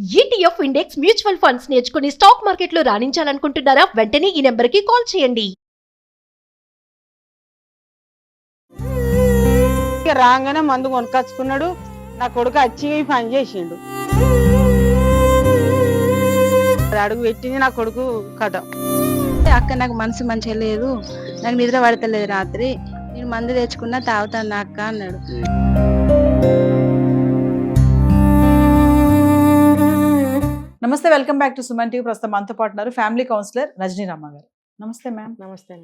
ETF index mutual funds నేర్చుకుని stock మార్కెట్లో రాణించాలనుకుంటున్నారా? వెంటనే ఈ నెంబర్కి కాల్ చేయండి. రాగానే మందు కొనుకొచ్చుకున్నాడు. నా కొడుకు వచ్చి పని చేసిండు. అడుగు పెట్టింది నా కొడుకు కథ. అక్క నాకు మనసు మంచిగా లేదు, నాకు నిద్ర పడతలేదు, రాత్రి నేను మందు తెచ్చుకున్నా తాగుతాను అక్క అన్నాడు. నమస్తే, welcome back to Suman TV. ప్రస్తుతం మనతో పాటు ఉన్నారు ఫ్యామిలీ కౌన్సిలర్ రజనీ రామ గారు. నమస్తే మ్యామ్. నమస్తే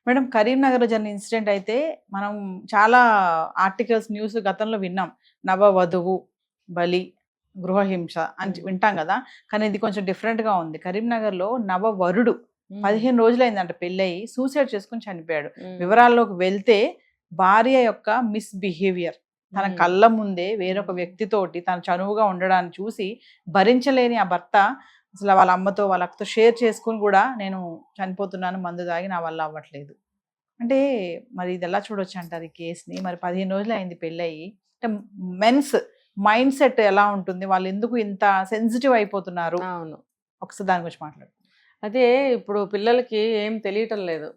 మేడం, కరీంనగర్ జరిగిన ఇన్సిడెంట్ అయితే మనం చాలా ఆర్టికల్స్ న్యూస్ గతంలో విన్నాం. నవవధువు బలి, గృహహింస అని వింటాం కదా, కానీ ఇది కొంచెం డిఫరెంట్ గా ఉంది. కరీంనగర్లో నవవరుడు 15 రోజులైందంట పెళ్ళయి సూసైడ్ చేసుకుని చనిపోయాడు. వివరాల్లోకి వెళ్తే భార్య యొక్క మిస్బిహేవియర్, తన కళ్ళ ముందే వేరొక వ్యక్తితోటి తన చనువుగా ఉండడాన్ని చూసి భరించలేని ఆ భర్త అసలు వాళ్ళ అమ్మతో వాళ్ళ అక్కతో షేర్ చేసుకుని కూడా నేను చనిపోతున్నాను, మందు తాగి నా వల్ల అవ్వట్లేదు అంటే, మరి ఇది ఎలా చూడొచ్చు అంటారు ఈ కేసుని? మరి 15 రోజులు అయింది పెళ్ళయి. అంటే మెన్స్ మైండ్ సెట్ ఎలా ఉంటుంది, వాళ్ళు ఎందుకు ఇంత సెన్సిటివ్ అయిపోతున్నారు? అవును, ఒకసారి దాని గురించి మాట్లాడు. అదే ఇప్పుడు పిల్లలకి ఏం తెలియటం లేదు,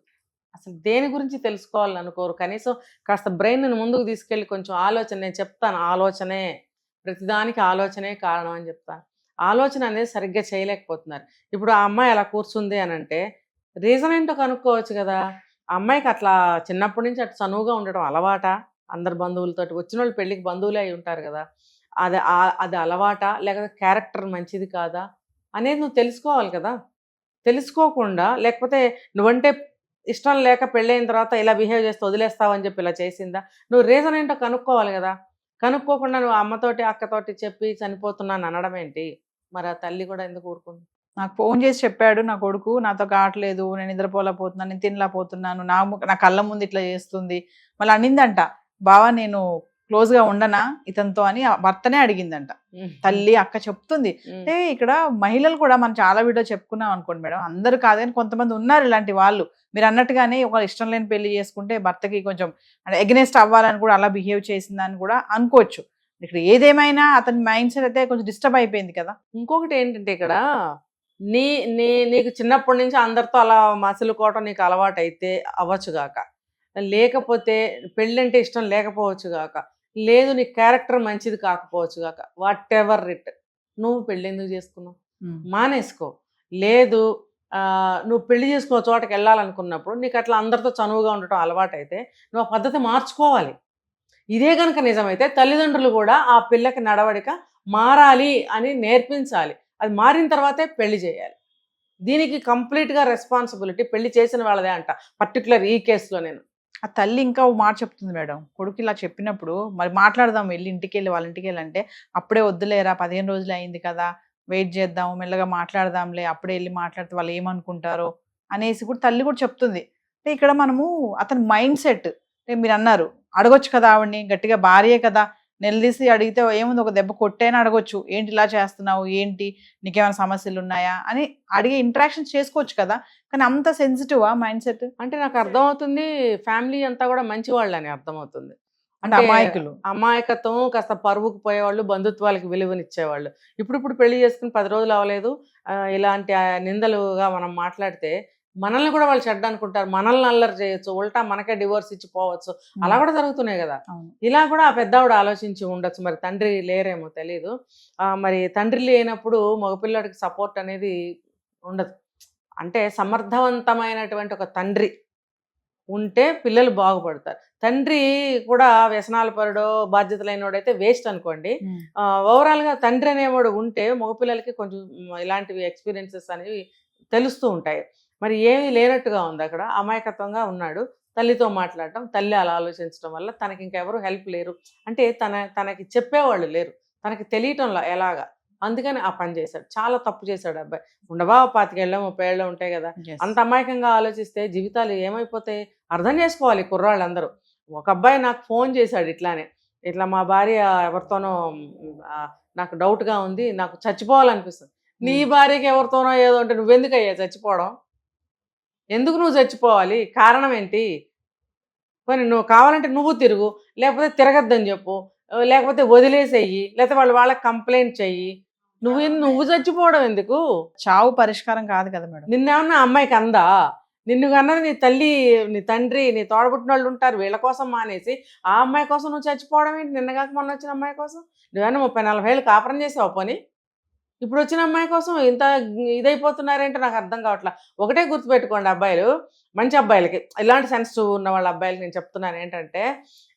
అసలు దేని గురించి తెలుసుకోవాలని అనుకోరు. కనీసం కాస్త బ్రెయిన్ ముందుకు తీసుకెళ్ళి కొంచెం ఆలోచన, నేను చెప్తాను ఆలోచనే, ప్రతిదానికి ఆలోచనే కారణం అని చెప్తాను. ఆలోచన అనేది సరిగ్గా చేయలేకపోతున్నారు. ఇప్పుడు ఆ అమ్మాయి అలా కూర్చుంది అని అంటే రీజన్ ఏంటో కనుక్కోవచ్చు కదా. ఆ అమ్మాయికి అట్లా చిన్నప్పటి నుంచి అటు చనువుగా ఉండడం అలవాట, అందరు బంధువులతోటి వచ్చిన వాళ్ళు పెళ్ళికి బంధువులే అయి ఉంటారు కదా, అది అలవాట లేకపోతే క్యారెక్టర్ మంచిది కాదా అనేది నువ్వు తెలుసుకోవాలి కదా. తెలుసుకోకుండా, లేకపోతే నువ్వంటే ఇష్టం లేక పెళ్ళైన తర్వాత ఇలా బిహేవ్ చేస్తే వదిలేస్తావని చెప్పి ఇలా చేసిందా, నువ్వు రీజన్ ఏంటో కనుక్కోవాలి కదా. కనుక్కోకుండా నువ్వు అమ్మతోటి అక్కతోటి చెప్పి చనిపోతున్నాను అనడం ఏంటి? మరి ఆ తల్లి కూడా ఎందుకు ఊరుకుంది? నాకు ఫోన్ చేసి చెప్పాడు నా కొడుకు, నాతో కావట్లేదు, నేను నిద్రపోలేకపోతున్నాను, నేను తినలేకపోతున్నాను, నా కళ్ళ ముందు ఇట్లా చేస్తుంది. మళ్ళీ అనిందంట, బావా నేను క్లోజ్ గా ఉండనా ఇతనితో అని భర్తనే అడిగిందంట. తల్లి అక్క చెప్తుంది. అంటే ఇక్కడ మహిళలు కూడా మనం చాలా వీడియో చెప్పుకున్నాం అనుకోండి మేడం, అందరూ కాదు కానీ కొంతమంది ఉన్నారు ఇలాంటి వాళ్ళు. మీరు అన్నట్టుగానే ఒక ఇష్టం లేని పెళ్లి చేసుకుంటే భర్తకి కొంచెం అంటే ఎగనెస్ట్ అవ్వాలని కూడా అలా బిహేవ్ చేసిందని కూడా అనుకోవచ్చు. ఇక్కడ ఏదేమైనా అతని మైండ్ సెట్ అయితే కొంచెం డిస్టర్బ్ అయిపోయింది కదా. ఇంకొకటి ఏంటంటే ఇక్కడ నీకు చిన్నప్పటి నుంచి అందరితో అలా మసులుకోవటం నీకు అలవాటు అయితే అవ్వచ్చుగాక, లేకపోతే పెళ్ళంటే ఇష్టం లేకపోవచ్చు గాక, లేదు నీ క్యారెక్టర్ మంచిది కాకపోవచ్చు గాక, వాట్ ఎవర్ ఇట్, నువ్వు పెళ్ళి ఎందుకు చేసుకున్నావు? మానేసుకో. లేదు నువ్వు పెళ్లి చేసుకున్న చోటకి వెళ్ళాలనుకున్నప్పుడు నీకు అట్లా అందరితో చనువుగా ఉండటం అలవాటు అయితే నువ్వు ఆ పద్ధతి మార్చుకోవాలి. ఇదే కనుక నిజమైతే తల్లిదండ్రులు కూడా ఆ పిల్లకి నడవడిక మారాలి అని నేర్పించాలి. అది మారిన తర్వాతే పెళ్లి చేయాలి. దీనికి కంప్లీట్గా రెస్పాన్సిబిలిటీ పెళ్లి చేసిన వాళ్ళదే అంట, పర్టికులర్ ఈ కేసులో. నేను ఆ తల్లి ఇంకా ఓ మాట చెప్తుంది మేడం, కొడుకు ఇలా చెప్పినప్పుడు మరి మాట్లాడదాం వెళ్ళి ఇంటికి వెళ్ళి వాళ్ళ ఇంటికి వెళ్ళి అంటే, అప్పుడే వద్దులేరా 15 రోజులు అయింది కదా, వెయిట్ చేద్దాం, మెల్లగా మాట్లాడదాంలే, అప్పుడే వెళ్ళి మాట్లాడితే వాళ్ళు ఏమనుకుంటారో అనేసి కూడా తల్లి కూడా చెప్తుంది. అంటే ఇక్కడ మనము అతని మైండ్ సెట్, మీరు అన్నారు అడగొచ్చు కదా ఆవిడ్ని, గట్టిగా భార్యే కదా, నిలదీసి అడిగితే ఏముంది, ఒక దెబ్బ కొట్టైనా అడగొచ్చు, ఏంటి ఇలా చేస్తున్నావు, ఏంటి నీకేమైనా సమస్యలు ఉన్నాయా అని అడిగే ఇంటరాక్షన్ చేసుకోవచ్చు కదా. కానీ అంత సెన్సిటివా మైండ్ సెట్? అంటే నాకు అర్థమవుతుంది ఫ్యామిలీ అంతా కూడా మంచి వాళ్ళు అని అర్థమవుతుంది. అంటే అమాయకులు, అమాయకత్వం, కాస్త పరువుకు పోయేవాళ్ళు, బంధుత్వాలకు విలువనిచ్చేవాళ్ళు. ఇప్పుడు పెళ్లి చేసుకుని 10 రోజులు అవ్వలేదు, ఇలాంటి నిందలుగా మనం మాట్లాడితే మనల్ని కూడా వాళ్ళు చెడ్డ అనుకుంటారు, మనల్ని అల్లరి చేయొచ్చు, ఉల్టా మనకే డివోర్స్ ఇచ్చి పోవచ్చు, అలా కూడా జరుగుతున్నాయి కదా. ఇలా కూడా ఆ పెద్దవాడు ఆలోచించి ఉండొచ్చు. మరి తండ్రి లేరేమో తెలీదు. మరి తండ్రి లేనప్పుడు మగపిల్లడికి సపోర్ట్ అనేది ఉండదు. అంటే సమర్థవంతమైనటువంటి ఒక తండ్రి ఉంటే పిల్లలు బాగుపడతారు. తండ్రి కూడా వ్యసనాల పరుడో బాధ్యత లేనివాడైతే వేస్ట్ అనుకోండి. ఓవరాల్గా తండ్రి అనేవాడు ఉంటే మగపిల్లలకి కొంచెం ఇలాంటివి ఎక్స్పీరియన్సెస్ అనేవి తెలుస్తూ ఉంటాయి. మరి ఏమీ లేనట్టుగా ఉంది, అక్కడ అమాయకత్వంగా ఉన్నాడు. తల్లితో మాట్లాడటం, తల్లి అలా ఆలోచించడం వల్ల తనకి ఇంకెవరు హెల్ప్ లేరు, అంటే తనకి చెప్పేవాళ్ళు లేరు, తనకి తెలియటంలో ఎలాగా, అందుకని ఆ పని చేశాడు. చాలా తప్పు చేశాడు అబ్బాయి. ఉండవా 25 ఏళ్ళు 30 ఏళ్ళు ఉంటాయి కదా, అంత అమాయకంగా ఆలోచిస్తే జీవితాలు ఏమైపోతాయి అర్థం చేసుకోవాలి కుర్రాళ్ళందరూ. ఒక అబ్బాయి నాకు ఫోన్ చేశాడు ఇట్లానే, ఇట్లా మా భార్య ఎవరితోనో నాకు డౌట్గా ఉంది, నాకు చచ్చిపోవాలనిపిస్తుంది. నీ భార్యకి ఎవరితోనో ఏదో అంటే నువ్వెందుకు అయ్యా చచ్చిపోవడం? ఎందుకు నువ్వు చచ్చిపోవాలి? కారణం ఏంటి? పోనీ నువ్వు కావాలంటే నువ్వు తిరుగు, లేకపోతే తిరగద్దని చెప్పు, లేకపోతే వదిలేసేయి, లేకపోతే వాళ్ళకి కంప్లైంట్ చెయ్యి. నువ్వు చచ్చిపోవడం ఎందుకు? చావు పరిష్కారం కాదు కదా మేడం. నిన్నేమన్నా అమ్మాయికి అందా? నిన్ను కన్నా నీ తల్లి, నీ తండ్రి, నీ తోడబుట్టిన వాళ్ళు ఉంటారు. వీళ్ళ కోసం మానేసి ఆ అమ్మాయి కోసం నువ్వు చచ్చిపోవడం ఏంటి? నిన్నగాక మొన్న వచ్చిన అమ్మాయి కోసం నువ్వేమన్నా 30-40 ఏళ్ళు కాపురం చేసావు పని. ఇప్పుడు వచ్చిన అమ్మాయి కోసం ఇంత ఇదైపోతున్నారేంటో నాకు అర్థం కావట్లా. ఒకటే గుర్తుపెట్టుకోండి అబ్బాయిలు, మంచి అబ్బాయిలకి, ఇలాంటి సెన్సిటివ్ ఉన్న వాళ్ళ అబ్బాయిలకి నేను చెప్తున్నాను ఏంటంటే,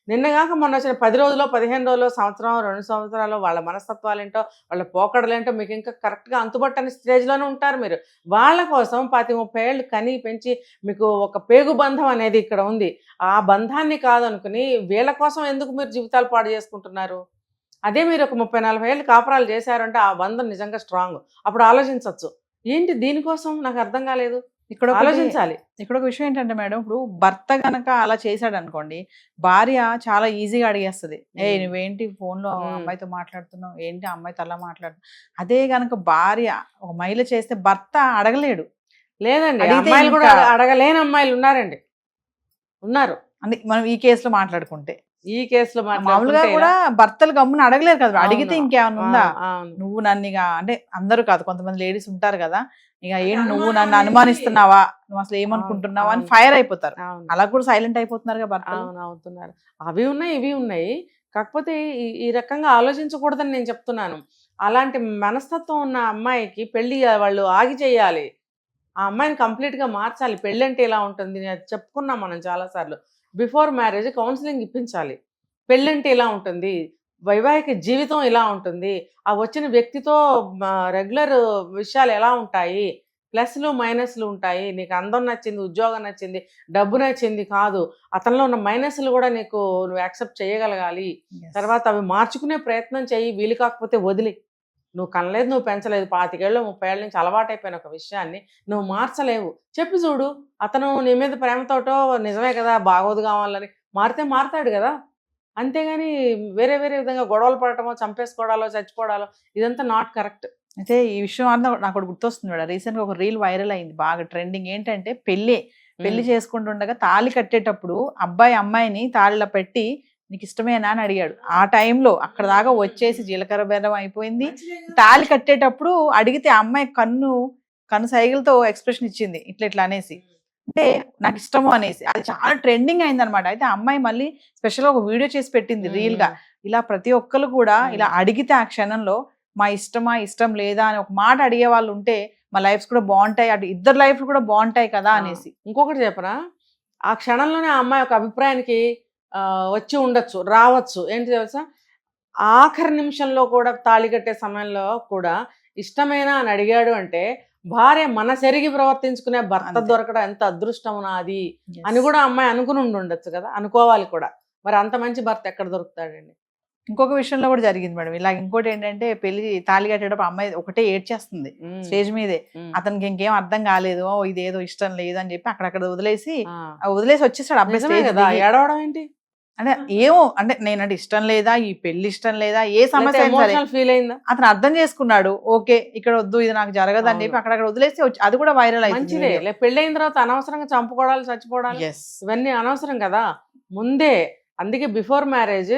నిన్నగాక మొన్న వచ్చిన 10 రోజులు, 15 రోజులు, సంవత్సరం, 2 సంవత్సరాలు వాళ్ళ మనస్తత్వాలు ఏంటో, వాళ్ళ పోకడలేంటో మీకు ఇంకా కరెక్ట్గా అంతుబట్టని స్టేజ్లోనే ఉంటారు మీరు. వాళ్ళ కోసం 20-30 ఏళ్ళు కని పెంచి మీకు ఒక పేగు బంధం అనేది ఇక్కడ ఉంది. ఆ బంధాన్ని కాదనుకుని వీళ్ళ కోసం ఎందుకు మీరు జీవితాలు పాడు చేసుకుంటున్నారు? అదే మీరు ఒక 30-40 ఏళ్ళు కాపురాలు చేశారంటే ఆ బంధం నిజంగా స్ట్రాంగ్. అప్పుడు ఆలోచించవచ్చు. ఏంటి దీనికోసం నాకు అర్థం కాలేదు. ఇక్కడ ఆలోచించాలి. ఇక్కడ ఒక విషయం ఏంటంటే మేడం, ఇప్పుడు భర్త గనక అలా చేశాడు అనుకోండి, భార్య చాలా ఈజీగా అడిగేస్తుంది, నువ్వేంటి ఫోన్లో అమ్మాయితో మాట్లాడుతున్నావు, ఏంటి అమ్మాయితో అలా మాట్లాడుతున్నావు. అదే గనక భార్య ఒక మహిళ చేస్తే భర్త అడగలేడు. లేదండి, అడిగితే అమ్మాయిలు కూడా ఇంకా- అడగలేని అమ్మాయిలు ఉన్నారండి, ఉన్నారు. అంటే మనం ఈ కేసులో మాట్లాడుకుంటే ఈ కేసులో మామూలుగా కూడా భర్తలు గమ్మున అడగలేరు కదా, అడిగితే అవును. ఇంకేమైనా ఉందా? అవును. నువ్వు నన్ను ఇక, అంటే అందరూ కాదు, కొంతమంది లేడీస్ ఉంటారు కదా, ఇక ఏంటి నువ్వు నన్ను అనుమానిస్తున్నావా, నువ్వు అసలు ఏమనుకుంటున్నావా అని అవును. ఫైర్ అయిపోతారు. అవును. అలా కూడా సైలెంట్ అయిపోతున్నారు కదా భర్తలు. అవును, అవుతున్నారు. అవి ఉన్నాయి, ఇవి ఉన్నాయి. కాకపోతే ఈ రకంగా ఆలోచించకూడదని నేను చెప్తున్నాను. అలాంటి మనస్తత్వం ఉన్న అమ్మాయికి పెళ్లి వాళ్ళు ఆగి చేయాలి. ఆ అమ్మాయిని కంప్లీట్గా మార్చాలి. పెళ్ళి అంటే ఇలా ఉంటుంది, అది చెప్పుకున్నాం మనం చాలాసార్లు. బిఫోర్ మ్యారేజ్ కౌన్సిలింగ్ ఇప్పించాలి. పెళ్ళంటే ఇలా ఉంటుంది, వైవాహిక జీవితం ఇలా ఉంటుంది, ఆ వచ్చిన వ్యక్తితో రెగ్యులర్ విషయాలు ఎలా ఉంటాయి, ప్లస్లు మైనస్లు ఉంటాయి, నీకు అందం నచ్చింది, ఉద్యోగం నచ్చింది, డబ్బు నచ్చింది కాదు, అతనిలో ఉన్న మైనస్లు కూడా నువ్వు యాక్సెప్ట్ చేయగలగాలి. Yes. తర్వాత అవి మార్చుకునే ప్రయత్నం చేయి. వీలు కాకపోతే వదిలి. నువ్వు కనలేదు, నువ్వు పెంచలేదు, 25 ఏళ్ళు 30 ఏళ్ళ నుంచి అలవాటైపోయిన ఒక విషయాన్ని నువ్వు మార్చలేవు. చెప్పి చూడు, అతను నీ మీద ప్రేమతోటో నిజమే కదా బాగోదు కావాలని మారితే మారతాడు కదా. అంతేగాని వేరే వేరే విధంగా గొడవలు పడటమో, చంపేసుకోవడాలో, చచ్చిపోవడాలో, ఇదంతా నాట్ కరెక్ట్. అయితే ఈ విషయం అన్న నాకు ఒకటి గుర్తొస్తుంది మేడం, రీసెంట్ గా ఒక రీల్ వైరల్ అయింది, బాగా ట్రెండింగ్. ఏంటంటే పెళ్లి చేసుకుంటుండగా తాళి కట్టేటప్పుడు అబ్బాయి అమ్మాయిని తాళిలో పెట్టి నీకు ఇష్టమేనా అని అడిగాడు. ఆ టైంలో అక్కడ దాకా వచ్చేసి జీలకర్ర బెల్లం అయిపోయింది. తాళి కట్టేటప్పుడు అడిగితే ఆ అమ్మాయి కన్ను సైగలతో ఎక్స్ప్రెషన్ ఇచ్చింది, ఇట్లా అనేసి, అంటే నాకు ఇష్టము అనేసి. అది చాలా ట్రెండింగ్ అయింది అనమాట. అయితే ఆ అమ్మాయి మళ్ళీ స్పెషల్ గా ఒక వీడియో చేసి పెట్టింది రీల్ గా. ఇలా ప్రతి ఒక్కరు కూడా ఇలా అడిగితే ఆ క్షణంలో మా ఇష్టమా ఇష్టం లేదా అని ఒక మాట అడిగే వాళ్ళు ఉంటే మా లైఫ్స్ కూడా బాగుంటాయి, అటు ఇద్దరు లైఫ్ కూడా బాగుంటాయి కదా అనేసి. ఇంకొకటి చెప్పరా, ఆ క్షణంలోనే ఆ అమ్మాయి ఒక అభిప్రాయానికి వచ్చి ఉండొచ్చు, రావచ్చు. ఏంటి తెలుసా, ఆఖరి నిమిషంలో కూడా తాళి కట్టే సమయంలో కూడా ఇష్టమేనా అని అడిగాడు అంటే భార్య మనసెరిగి ప్రవర్తించుకునే భర్త అంతే. దొరకడం ఎంత అదృష్టం నాది అని కూడా అమ్మాయి అనుకుని ఉండొచ్చు కదా, అనుకోవాలి కూడా. మరి అంత మంచి భర్త ఎక్కడ దొరుకుతాడండి? ఇంకొక విషయంలో కూడా జరిగింది మేడం ఇలా. ఇంకోటి ఏంటంటే పెళ్లి తాళి కట్టేటప్పుడు అమ్మాయి ఒకటే ఏడ్చేస్తుంది స్టేజ్ మీదే. అతనికి ఇంకేం అర్థం కాలేదు, ఇదేదో ఇష్టం లేదు అని చెప్పి అక్కడక్కడ వదిలేసి వచ్చేసాడు అబ్బాయి నిజమే stage కదా, దిగి. ఏడవడం ఏంటి? అంటే ఏమో, అంటే నేనంటే ఇష్టం లేదా, ఈ పెళ్లి ఇష్టం లేదా, ఏ సమస్య అయినా సరే ఎమోషనల్ ఫీల్ అయిందా? అతను అర్థం చేసుకున్నాడు, ఓకే ఇక్కడ వద్దు, ఇది నాకు జరగదు అని చెప్పి అవును. అక్కడక్కడ వదిలేసి అది కూడా వైరల్ మంచిదే. అయింది. పెళ్ళి అయిన తర్వాత అనవసరంగా చంపుకోవడాలు, చచ్చిపోవడాలు, ఇవన్నీ అనవసరం కదా. ముందే అందుకే బిఫోర్ మ్యారేజ్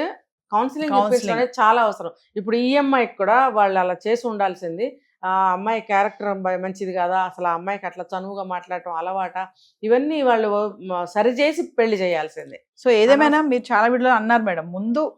కౌన్సిలింగ్ అనేది చాలా అవసరం. ఇప్పుడు ఈ అమ్మాయికి కూడా వాళ్ళు అలా చేసి ఉండాల్సింది. ఆ అమ్మాయి క్యారెక్టర్ మంచిది కదా, అసలు ఆ అమ్మాయికి అట్లా చనువుగా మాట్లాడటం అలవాట, ఇవన్నీ వాళ్ళు సరిచేసి పెళ్లి చేయాల్సిందే. సో ఏదేమైనా మీరు చాలా వీడియోలో అన్నారు మేడం,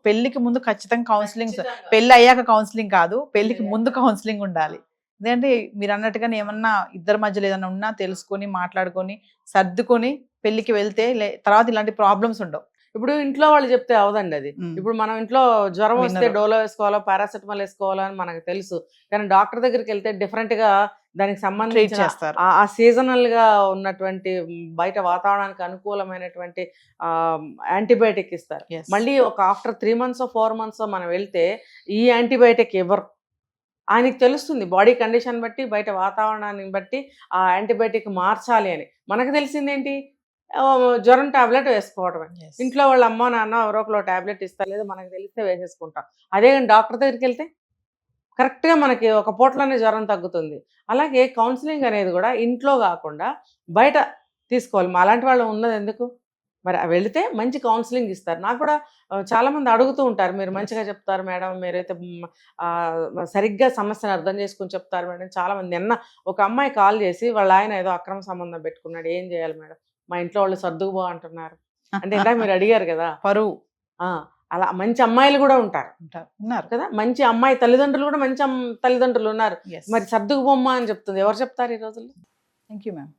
పెళ్లికి ముందు ఖచ్చితంగా కౌన్సిలింగ్, పెళ్లి అయ్యాక కౌన్సిలింగ్ కాదు, పెళ్లికి ముందు కౌన్సిలింగ్ ఉండాలి. ఎందుకంటే మీరు అన్నట్టుగా ఏమన్నా ఇద్దరి మధ్యలో ఏదైనా ఉన్నా తెలుసుకొని మాట్లాడుకొని సర్దుకొని పెళ్లికి వెళ్తే తర్వాత ఇలాంటి ప్రాబ్లమ్స్ ఉండవు. ఇప్పుడు ఇంట్లో వాళ్ళు చెప్తే అవదండి అది. ఇప్పుడు మనం ఇంట్లో జ్వరం వస్తే డోలో వేసుకోవాలో, పారాసెటమాల్ వేసుకోవాలో అని మనకు తెలుసు. కానీ డాక్టర్ దగ్గరికి వెళ్తే డిఫరెంట్ గా దానికి సంబంధించి ఆ సీజనల్ గా ఉన్నటువంటి బయట వాతావరణానికి అనుకూలమైనటువంటి యాంటీబయాటిక్ ఇస్తారు. మళ్ళీ ఒక ఆఫ్టర్ 3 months 4 months మనం వెళ్తే ఈ యాంటీబయాటిక్ ఇవ్వరు. ఆయనకి తెలుస్తుంది బాడీ కండిషన్ బట్టి, బయట వాతావరణాన్ని బట్టి ఆ యాంటీబయాటిక్ మార్చాలి అని. మనకు తెలిసిందేంటి, జ్వరం టాబ్లెట్ వేసుకోవడమే. ఇంట్లో వాళ్ళ అమ్మ నాన్న ఎవరో ఒకరు టాబ్లెట్ ఇస్తారు, లేదా మనకు తెలిస్తే వేసేసుకుంటాం. అదే కానీ డాక్టర్ దగ్గరికి వెళ్తే కరెక్ట్గా మనకి ఒక పూటలోనే జ్వరం తగ్గుతుంది. అలాగే కౌన్సిలింగ్ అనేది కూడా ఇంట్లో కాకుండా బయట తీసుకోవాలి. అలాంటి వాళ్ళు ఉన్నది ఎందుకు? మరి వెళితే మంచి కౌన్సిలింగ్ ఇస్తారు. నాకు కూడా చాలా మంది అడుగుతూ ఉంటారు, మీరు మంచిగా చెప్తారు మేడం, మీరైతే సరిగ్గా సమస్యను అర్థం చేసుకుని చెప్తారు మేడం. చాలా మంది, నిన్న ఒక అమ్మాయి కాల్ చేసి వాళ్ళ ఆయన ఏదో అక్రమ సంబంధం పెట్టుకున్నాడు, ఏం చేయాలి మేడం, మా ఇంట్లో వాళ్ళు సర్దుకుపో అంటున్నారు. అంటే ఇందాక మీరు అడిగారు కదా పరువు. అలా మంచి అమ్మాయిలు కూడా ఉంటారు ఉన్నారు కదా, మంచి అమ్మాయి తల్లిదండ్రులు కూడా మంచి తల్లిదండ్రులు ఉన్నారు. Yes. మరి సర్దుకుపోమ్మా అని చెప్తుంది, ఎవరు చెప్తారు ఈ రోజుల్లో? Thank you ma'am.